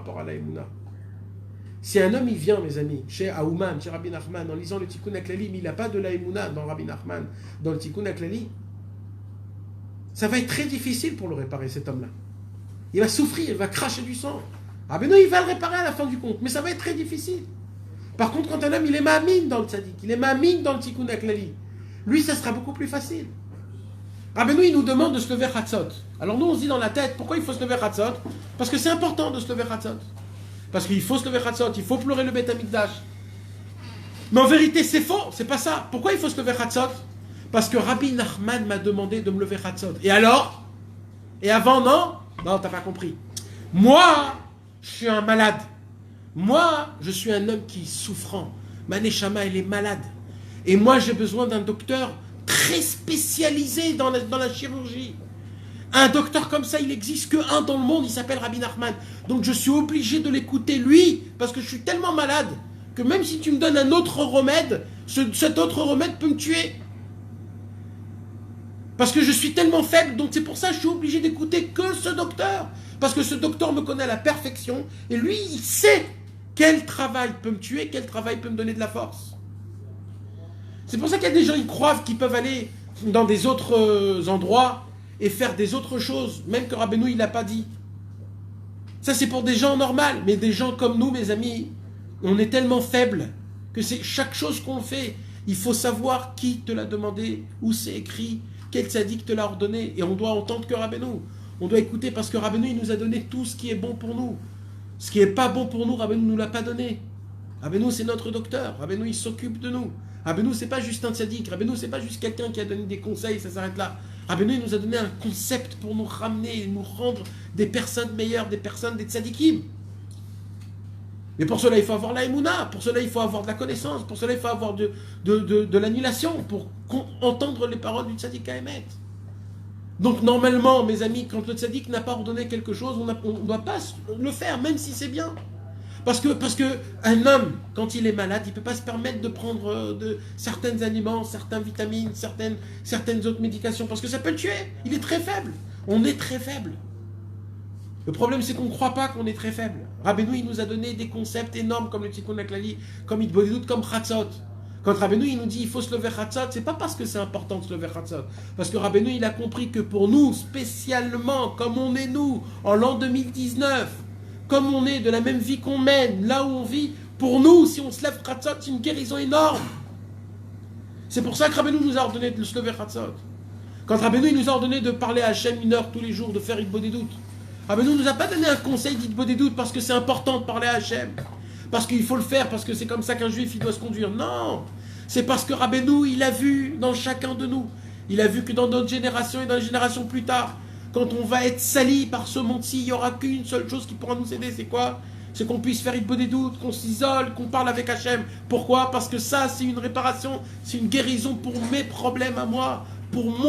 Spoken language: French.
rapport à la Emouna. Si un homme, il vient, mes amis, chez Aouman, chez Rabbi Nachman, en lisant le Tikkun HaKlali, mais il n'a pas de la Emouna dans Rabbi Nachman, dans le Tikkun HaKlali, ça va être très difficile pour le réparer, cet homme-là. Il va souffrir, il va cracher du sang. Rabbi Noé, il va le réparer à la fin du compte, mais ça va être très difficile. Par contre, quand un homme, il est ma'amine dans le tzaddik, il est ma'amine dans le Tikkun HaKlali, lui, ça sera beaucoup plus facile. Rabbi Noé, il nous demande de se lever Hatzot. Alors nous, on se dit dans la tête, pourquoi il faut se lever Hatzot? Parce que c'est important de se lever Hatzot. Parce qu'il faut se lever Hatzot, il faut pleurer le Beth Amikdash. Mais en vérité, c'est faux, c'est pas ça. Pourquoi il faut se lever Hatzot? Parce que Rabbi Nachman m'a demandé de me lever Hatzot. Et alors? Et avant, non? Non, t'as pas compris. Moi, je suis un malade. Moi, je suis un homme qui est souffrant. Ma neshama, elle est malade. Et moi, j'ai besoin d'un docteur très spécialisé dans la chirurgie. Un docteur comme ça, il n'existe qu'un dans le monde, il s'appelle Rabbi Nachman. Donc je suis obligé de l'écouter lui, parce que je suis tellement malade, que même si tu me donnes un autre remède, cet autre remède peut me tuer. Parce que je suis tellement faible, donc c'est pour ça que je suis obligé d'écouter que ce docteur. Parce que ce docteur me connaît à la perfection, et lui, il sait quel travail peut me tuer, quel travail peut me donner de la force. C'est pour ça qu'il y a des gens, ils croient qu'ils peuvent aller dans des autres endroits et faire des autres choses, même que Rabbeinu, il n'a pas dit. Ça, c'est pour des gens normaux, mais des gens comme nous, mes amis, on est tellement faibles que c'est chaque chose qu'on fait, il faut savoir qui te l'a demandé, où c'est écrit, quel tzaddik te l'a ordonné, et on doit entendre que Rabbeinu. On doit écouter parce que Rabbeinu, il nous a donné tout ce qui est bon pour nous. Ce qui n'est pas bon pour nous, Rabbeinu ne nous l'a pas donné. Rabbeinu, c'est notre docteur. Rabbeinu, il s'occupe de nous. Rabbeinu, c'est pas juste un tzaddik. Rabbeinu, c'est pas juste quelqu'un qui a donné des conseils, ça s'arrête là. Rabbeinu, il nous a donné un concept pour nous ramener et nous rendre des personnes meilleures, des personnes, des tzaddikim. Mais pour cela, il faut avoir la émouna, pour cela, il faut avoir de la connaissance, pour cela, il faut avoir de l'annulation, pour entendre les paroles du tzaddik Haemet. Donc, normalement, mes amis, quand le tzaddik n'a pas ordonné quelque chose, on ne doit pas le faire, même si c'est bien. Parce que un homme, quand il est malade, il ne peut pas se permettre de prendre certains aliments, certaines vitamines, certaines autres médications, parce que ça peut le tuer. Il est très faible. On est très faible. Le problème, c'est qu'on ne croit pas qu'on est très faible. Rabbeinu, il nous a donné des concepts énormes comme le Tikkun HaKlali, comme Hitbodedut, comme Chatzot. Quand Rabbeinu, il nous dit il faut se lever Chatzot, c'est pas parce que c'est important de se lever Chatzot. Parce que Rabbeinu, il a compris que pour nous, spécialement, comme on est nous, en l'an 2019, comme on est de la même vie qu'on mène, là où on vit, pour nous, si on se lève Chatzot, c'est une guérison énorme. C'est pour ça que Rabbeinu nous a ordonné de se lever Chatzot. Quand Rabbeinu, il nous a ordonné de parler à Hachem 1 heure tous les jours, de faire Hitbodedut. Rabbeinu ne nous a pas donné un conseil d'Hitbodedut parce que c'est important de parler à Hachem. Parce qu'il faut le faire, parce que c'est comme ça qu'un juif, il doit se conduire. Non, c'est parce que Rabbeinu, il a vu dans chacun de nous. Il a vu que dans notre génération et dans les générations plus tard, quand on va être sali par ce monde-ci, il n'y aura qu'une seule chose qui pourra nous aider, c'est quoi? C'est qu'on puisse faire Hitbodedut, qu'on s'isole, qu'on parle avec Hachem. Pourquoi? Parce que ça, c'est une réparation, c'est une guérison pour mes problèmes à moi, pour mon